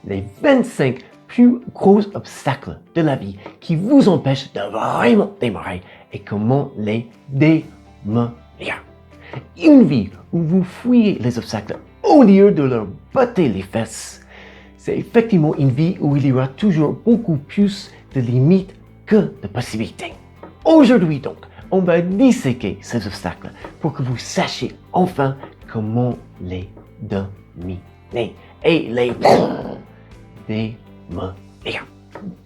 les 25 plus gros obstacles de la vie qui vous empêchent de vraiment démarrer et comment les démolir. Une vie où vous fuyez les obstacles au lieu de leur botter les fesses, c'est effectivement une vie où il y aura toujours beaucoup plus de limites que de possibilités. Aujourd'hui donc, on va disséquer ces obstacles pour que vous sachiez enfin comment les dominer et les démolir.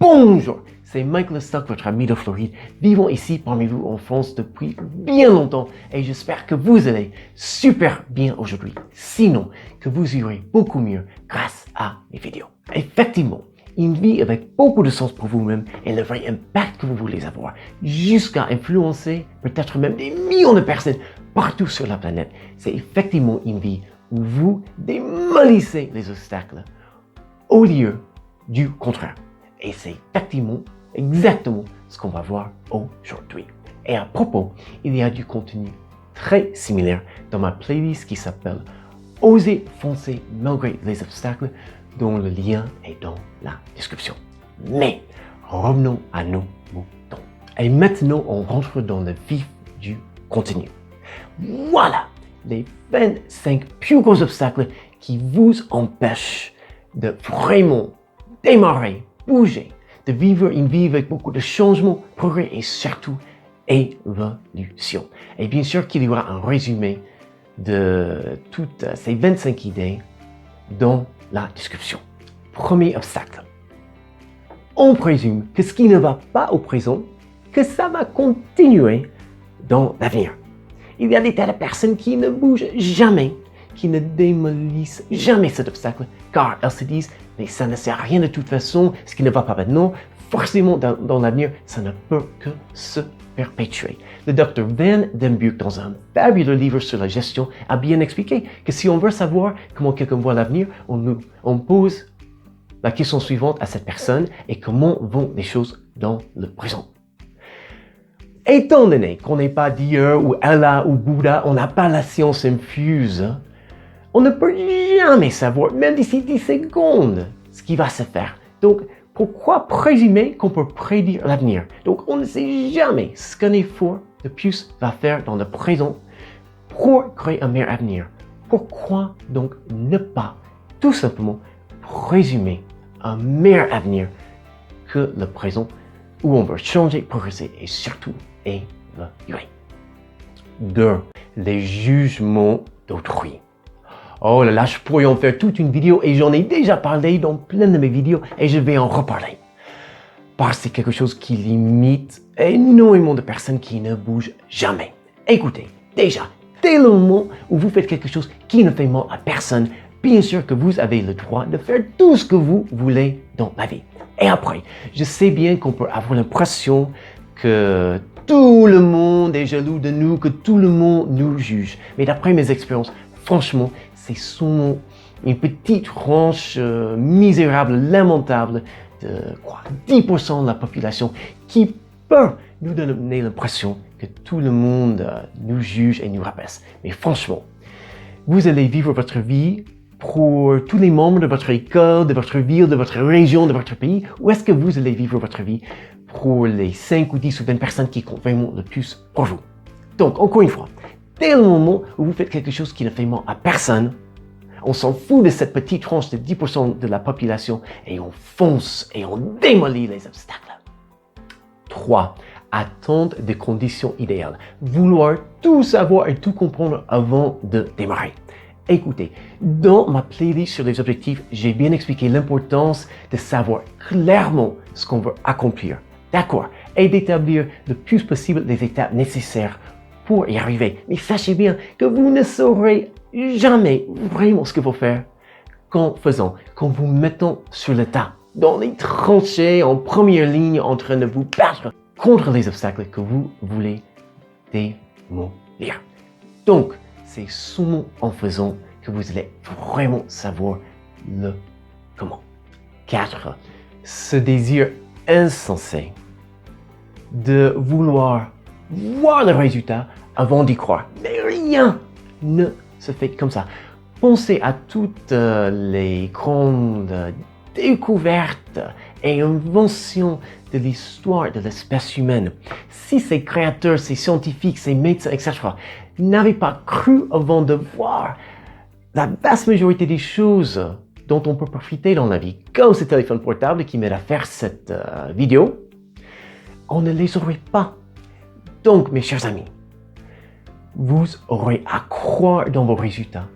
Bonjour, c'est Mike Lestock, votre ami de Floride, vivant ici parmi vous en France depuis bien longtemps et j'espère que vous allez super bien aujourd'hui. Sinon, que vous irez beaucoup mieux grâce à mes vidéos. Effectivement, une vie avec beaucoup de sens pour vous-même et le vrai impact que vous voulez avoir, jusqu'à influencer peut-être même des millions de personnes partout sur la planète. C'est effectivement une vie où vous démolissez les obstacles au lieu du contraire. Et c'est effectivement exactement ce qu'on va voir aujourd'hui. Et à propos, il y a du contenu très similaire dans ma playlist qui s'appelle Oser foncer malgré les obstacles, dont le lien est dans la description. Mais revenons à nos moutons. Et maintenant, on rentre dans le vif du contenu. Voilà les 25 plus gros obstacles qui vous empêchent de vraiment démarrer, bouger, de vivre une vie avec beaucoup de changements, progrès et surtout évolution. Et bien sûr qu'il y aura un résumé de toutes ces 25 idées dans la description. Premier obstacle. On présume que ce qui ne va pas au présent, que ça va continuer dans l'avenir. Il y a des tas de personnes qui ne bougent jamais, qui ne démolissent jamais cet obstacle, car elles se disent « mais ça ne sert à rien de toute façon, ce qui ne va pas maintenant, forcément dans l'avenir, ça ne peut que se perpétuer ». Le Dr. Van Den Burg, dans un fabuleux livre sur la gestion, a bien expliqué que si on veut savoir comment quelqu'un voit l'avenir, on pose la question suivante à cette personne et comment vont les choses dans le présent. Étant donné qu'on n'est pas Dieu ou Allah ou Bouddha, on n'a pas la science infuse, on ne peut jamais savoir, même d'ici 10 secondes, ce qui va se faire. Donc, pourquoi présumer qu'on peut prédire l'avenir? Donc, on ne sait jamais ce qu'un effort de plus va faire dans le présent pour créer un meilleur avenir. Pourquoi donc ne pas tout simplement présumer un meilleur avenir que le présent où on veut changer, progresser et surtout évoluer? 2. Les jugements d'autrui. Oh là là, je pourrais en faire toute une vidéo et j'en ai déjà parlé dans plein de mes vidéos et je vais en reparler. Parce que c'est quelque chose qui limite énormément de personnes qui ne bougent jamais. Écoutez, déjà, dès le moment où vous faites quelque chose qui ne fait mal à personne, bien sûr que vous avez le droit de faire tout ce que vous voulez dans la vie. Et après, je sais bien qu'on peut avoir l'impression que tout le monde est jaloux de nous, que tout le monde nous juge. Mais d'après mes expériences, franchement, c'est souvent une petite tranche misérable, lamentable de 10% de la population qui peut nous donner l'impression que tout le monde nous juge et nous rabaisse. Mais franchement, vous allez vivre votre vie pour tous les membres de votre école, de votre ville, de votre région, de votre pays, ou est-ce que vous allez vivre votre vie pour les 5 ou 10 ou 20 personnes qui comptent vraiment le plus pour vous? Donc, encore une fois, dès le moment où vous faites quelque chose qui ne fait mal à personne, on s'en fout de cette petite tranche de 10% de la population et on fonce et on démolit les obstacles. 3. Attendre des conditions idéales. Vouloir tout savoir et tout comprendre avant de démarrer. Écoutez, dans ma playlist sur les objectifs, j'ai bien expliqué l'importance de savoir clairement ce qu'on veut accomplir. D'accord? Et d'établir le plus possible les étapes nécessaires pour y arriver. Mais sachez bien que vous ne saurez jamais vraiment ce qu'il faut faire qu'en vous mettant sur le tas, dans les tranchées, en première ligne, en train de vous battre contre les obstacles que vous voulez démolir. Donc, c'est seulement en faisant que vous allez vraiment savoir le comment. 4. Ce désir insensé de vouloir voir le résultat avant d'y croire. Mais rien ne se fait comme ça. Pensez à toutes les grandes découverte et invention de l'histoire de l'espèce humaine. Si ces créateurs, ces scientifiques, ces médecins, etc., n'avaient pas cru avant de voir la vaste majorité des choses dont on peut profiter dans la vie, comme ce téléphone portable qui m'aide à faire cette vidéo, on ne les aurait pas. Donc, mes chers amis, vous aurez à croire dans vos résultats,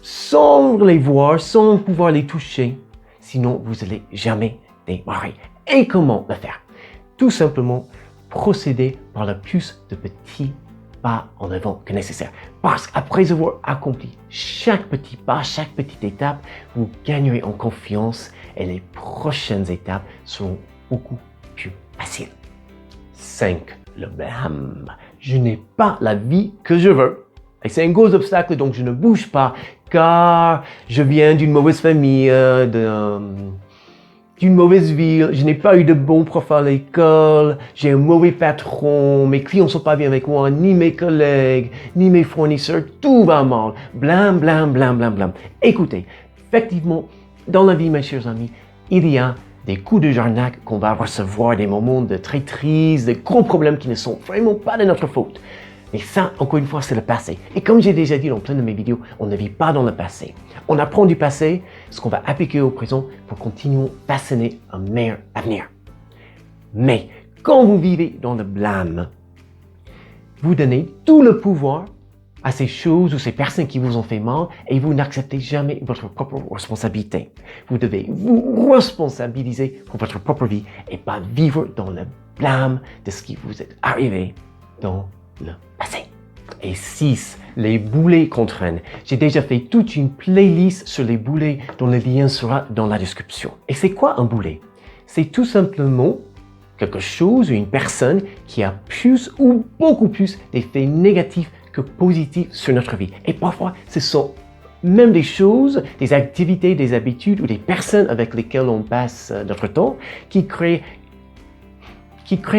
sans les voir, sans pouvoir les toucher, sinon vous n'allez jamais démarrer. Et comment le faire? Tout simplement, procéder par le plus de petits pas en avant que nécessaire. Parce qu'après avoir accompli chaque petit pas, chaque petite étape, vous gagnerez en confiance et les prochaines étapes seront beaucoup plus faciles. 5. Le blâme. Je n'ai pas la vie que je veux. Et c'est un gros obstacle, donc je ne bouge pas, car je viens d'une mauvaise famille, d'une mauvaise ville, je n'ai pas eu de bons profs à l'école, j'ai un mauvais patron, mes clients ne sont pas bien avec moi, ni mes collègues, ni mes fournisseurs, tout va mal. Blâme, blâme, blâme, blâme, blâme. Écoutez, effectivement, dans la vie, mes chers amis, il y a des coups de jarnac qu'on va recevoir, des moments de traîtrise, de gros problèmes qui ne sont vraiment pas de notre faute. Mais ça, encore une fois, c'est le passé. Et comme j'ai déjà dit dans plein de mes vidéos, on ne vit pas dans le passé. On apprend du passé ce qu'on va appliquer au présent pour continuer à façonner un meilleur avenir. Mais quand vous vivez dans le blâme, vous donnez tout le pouvoir à ces choses ou ces personnes qui vous ont fait mal et vous n'acceptez jamais votre propre responsabilité. Vous devez vous responsabiliser pour votre propre vie et pas vivre dans le blâme de ce qui vous est arrivé dans le passé. Et 6. Les boulets contraignent. J'ai déjà fait toute une playlist sur les boulets dont le lien sera dans la description. Et c'est quoi un boulet? C'est tout simplement quelque chose ou une personne qui a plus ou beaucoup plus d'effets négatifs que positifs sur notre vie. Et parfois, ce sont même des choses, des activités, des habitudes ou des personnes avec lesquelles on passe notre temps qui créent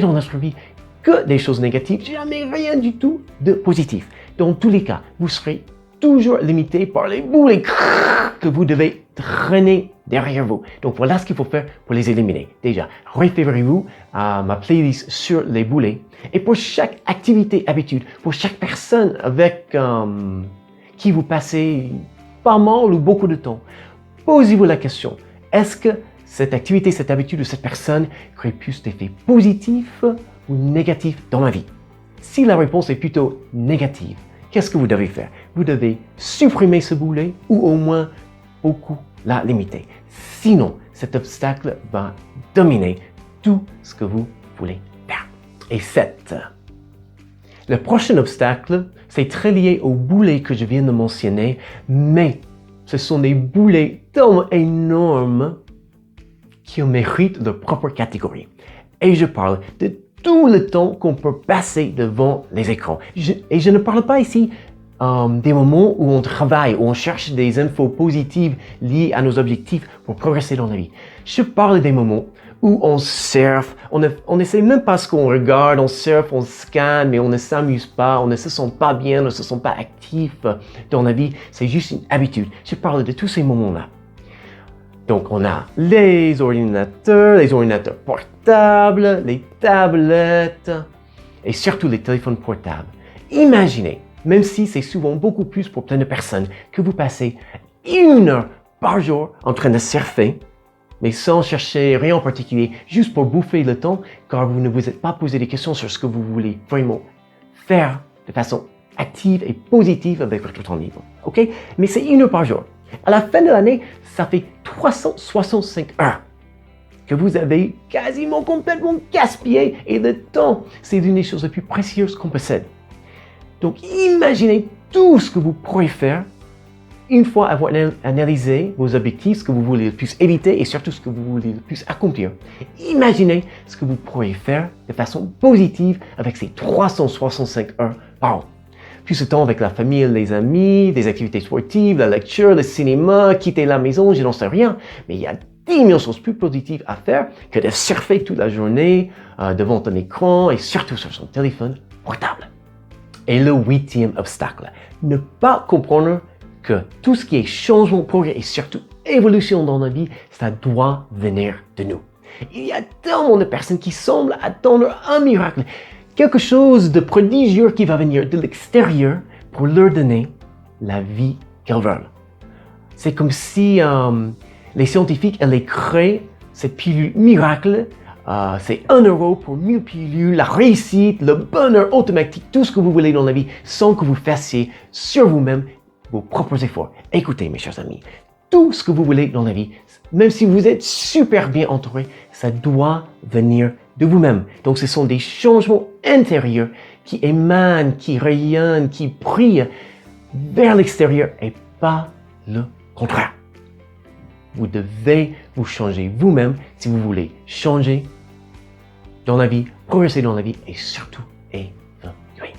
dans notre vie que des choses négatives, jamais rien du tout de positif. Dans tous les cas, vous serez toujours limité par les boulets que vous devez traîner derrière vous. Donc voilà ce qu'il faut faire pour les éliminer. Déjà, référez-vous à ma playlist sur les boulets. Et pour chaque activité, habitude, pour chaque personne avec qui vous passez pas mal ou beaucoup de temps, posez-vous la question, est-ce que cette activité, cette habitude ou cette personne crée plus d'effets positifs ou négatifs dans ma vie? Si la réponse est plutôt négative, qu'est-ce que vous devez faire? Vous devez supprimer ce boulet ou au moins beaucoup la limiter. Sinon, cet obstacle va dominer tout ce que vous voulez faire. Et 7. Le prochain obstacle, c'est très lié au boulet que je viens de mentionner, mais ce sont des boulets tellement énormes qui méritent leur propre catégorie. Et je parle de tout le temps qu'on peut passer devant les écrans. Et je ne parle pas ici des moments où on travaille, où on cherche des infos positives liées à nos objectifs pour progresser dans la vie. Je parle des moments où on surfe, on ne sait même pas ce qu'on regarde, on surfe, on scanne, mais on ne s'amuse pas, on ne se sent pas bien, on ne se sent pas actif dans la vie. C'est juste une habitude. Je parle de tous ces moments-là. Donc, on a les ordinateurs portables, les tablettes et surtout les téléphones portables. Imaginez, même si c'est souvent beaucoup plus pour plein de personnes, que vous passez 1 heure par jour en train de surfer, mais sans chercher rien en particulier, juste pour bouffer le temps, car vous ne vous êtes pas posé des questions sur ce que vous voulez vraiment faire de façon active et positive avec votre temps libre. OK? Mais c'est 1 heure par jour. À la fin de l'année, ça fait 365 heures que vous avez quasiment complètement gaspillé. Et le temps, c'est l'une des choses les plus précieuses qu'on possède. Donc, imaginez tout ce que vous pourrez faire une fois avoir analysé vos objectifs, ce que vous voulez le plus éviter et surtout ce que vous voulez le plus accomplir. Imaginez ce que vous pourrez faire de façon positive avec ces 365 heures par an. Plus de temps avec la famille, les amis, des activités sportives, la lecture, le cinéma, quitter la maison, je n'en sais rien. Mais il y a 10 000 choses plus positives à faire que de surfer toute la journée devant un écran et surtout sur son téléphone portable. Et le 8e obstacle, ne pas comprendre que tout ce qui est changement, progrès et surtout évolution dans la vie, ça doit venir de nous. Il y a tellement de personnes qui semblent attendre un miracle, quelque chose de prodigieux qui va venir de l'extérieur pour leur donner la vie qu'elles veulent. C'est comme si les scientifiques allaient créer cette pilule miracle. C'est 1 euro pour 1000 pilules, la réussite, le bonheur automatique, tout ce que vous voulez dans la vie, sans que vous fassiez sur vous-même vos propres efforts. Écoutez, mes chers amis, tout ce que vous voulez dans la vie, même si vous êtes super bien entouré, ça doit venir de vous-même. Donc, ce sont des changements intérieurs qui émanent, qui rayonnent, qui brillent vers l'extérieur et pas le contraire. Vous devez vous changer vous-même si vous voulez changer dans la vie, progresser dans la vie et surtout évoluer.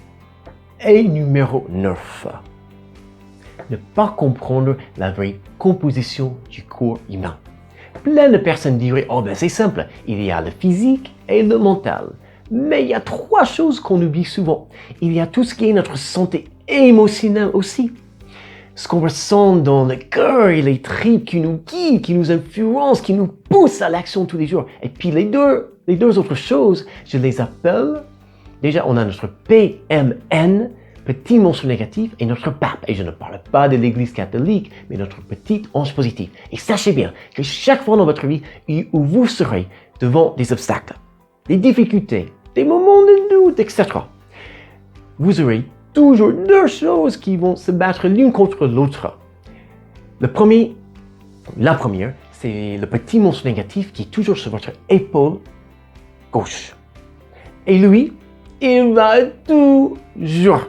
Et numéro 9. Ne pas comprendre la vraie composition du corps humain. Plein de personnes diraient « Oh ben c'est simple, il y a le physique et le mental. » Mais il y a 3 choses qu'on oublie souvent. Il y a tout ce qui est notre santé émotionnelle aussi. Ce qu'on ressent dans le cœur et les tripes qui nous guident, qui nous influencent, qui nous poussent à l'action tous les jours. Et puis les deux autres choses, je les appelle, déjà on a notre PMN, petit monstre négatif, et notre pape. Et je ne parle pas de l'église catholique, mais notre petit ange positif. Et sachez bien que chaque fois dans votre vie où vous serez devant des obstacles, des difficultés, des moments de doute, etc., vous aurez toujours 2 choses qui vont se battre l'une contre l'autre. La première, c'est le petit monstre négatif qui est toujours sur votre épaule gauche. Et lui, il va toujours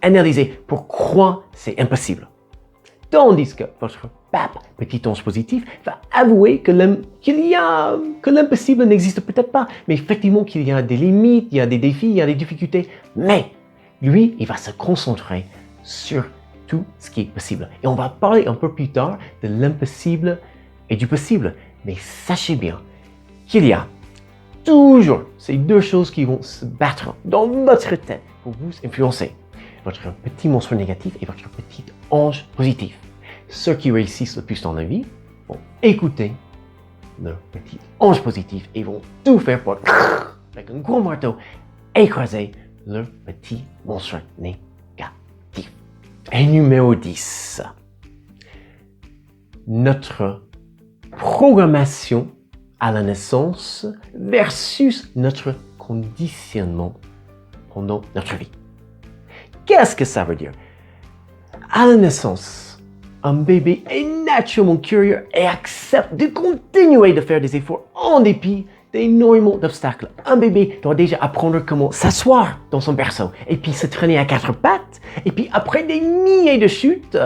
analyser pourquoi c'est impossible. Tandis que votre pape, petit ange positif, va avouer que l'impossible n'existe peut-être pas, mais effectivement qu'il y a des limites, il y a des défis, il y a des difficultés. Mais lui, il va se concentrer sur tout ce qui est possible. Et on va parler un peu plus tard de l'impossible et du possible. Mais sachez bien qu'il y a toujours ces 2 choses qui vont se battre dans votre tête pour vous influencer. Votre petit monstre négatif et votre petit ange positif. Ceux qui réussissent le plus dans la vie vont écouter leur petit ange positif et vont tout faire pour, avec un gros marteau, écraser leur petit monstre négatif. Et numéro 10. Notre programmation à la naissance versus notre conditionnement pendant notre vie. Qu'est-ce que ça veut dire? À la naissance, un bébé est naturellement curieux et accepte de continuer de faire des efforts en dépit d'énormément d'obstacles. Un bébé doit déjà apprendre comment s'asseoir dans son berceau et puis se traîner à 4 pattes et puis après des milliers de chutes,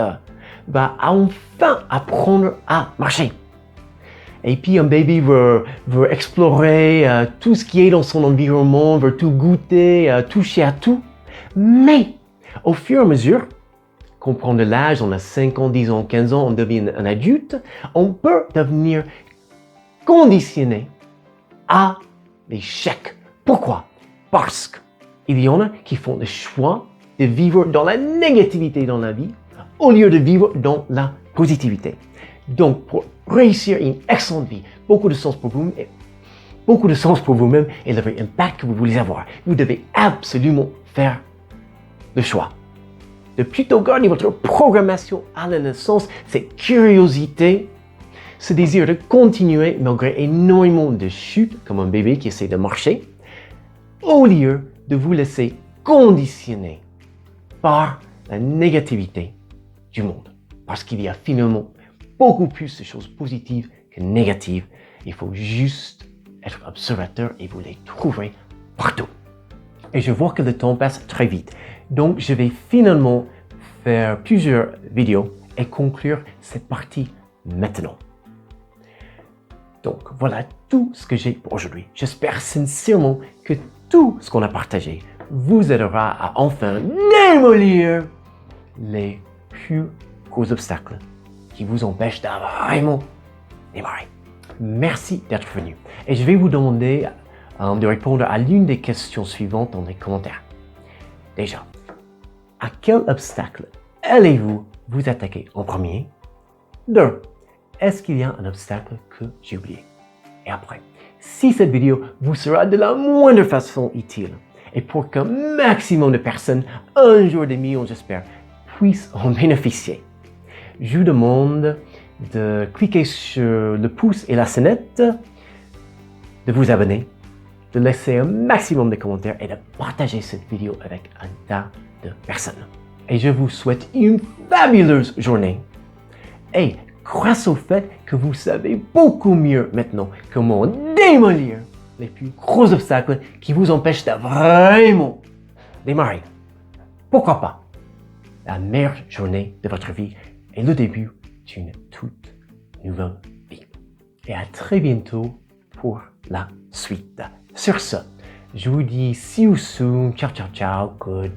va enfin apprendre à marcher. Et puis un bébé veut explorer tout ce qui est dans son environnement, veut tout goûter, toucher à tout. Mais au fur et à mesure qu'on prend de l'âge, on a 5 ans, 10 ans, 15 ans, on devient un adulte, on peut devenir conditionné à l'échec. Pourquoi? Parce qu'il y en a qui font le choix de vivre dans la négativité dans la vie au lieu de vivre dans la positivité. Donc, pour réussir une excellente vie, beaucoup de sens pour vous-même et le vrai impact que vous voulez avoir, vous devez absolument faire le choix de plutôt garder votre programmation à la naissance, cette curiosité, ce désir de continuer malgré énormément de chutes, comme un bébé qui essaie de marcher, au lieu de vous laisser conditionner par la négativité du monde. Parce qu'il y a finalement beaucoup plus de choses positives que négatives. Il faut juste être observateur et vous les trouverez partout. Et je vois que le temps passe très vite. Donc, je vais finalement faire plusieurs vidéos et conclure cette partie maintenant. Donc, voilà tout ce que j'ai pour aujourd'hui. J'espère sincèrement que tout ce qu'on a partagé vous aidera à enfin démolir les plus gros obstacles qui vous empêchent de vraiment démarrer. Merci d'être venu. Et je vais vous demander de répondre à l'une des questions suivantes dans les commentaires. Déjà, à quel obstacle allez-vous vous attaquer en premier? 2. est-ce qu'il y a un obstacle que j'ai oublié? Et après, si cette vidéo vous sera de la moindre façon utile, et pour qu'un maximum de personnes, un jour des millions j'espère, puissent en bénéficier, je vous demande de cliquer sur le pouce et la sonnette, de vous abonner, de laisser un maximum de commentaires et de partager cette vidéo avec un tas de personnes. Et je vous souhaite une fabuleuse journée. Et grâce au fait que vous savez beaucoup mieux maintenant comment démolir les plus gros obstacles qui vous empêchent de vraiment démarrer, pourquoi pas, la meilleure journée de votre vie et le début d'une toute nouvelle vie. Et à très bientôt pour la suite. Sur ce, je vous dis see you soon, ciao ciao ciao, good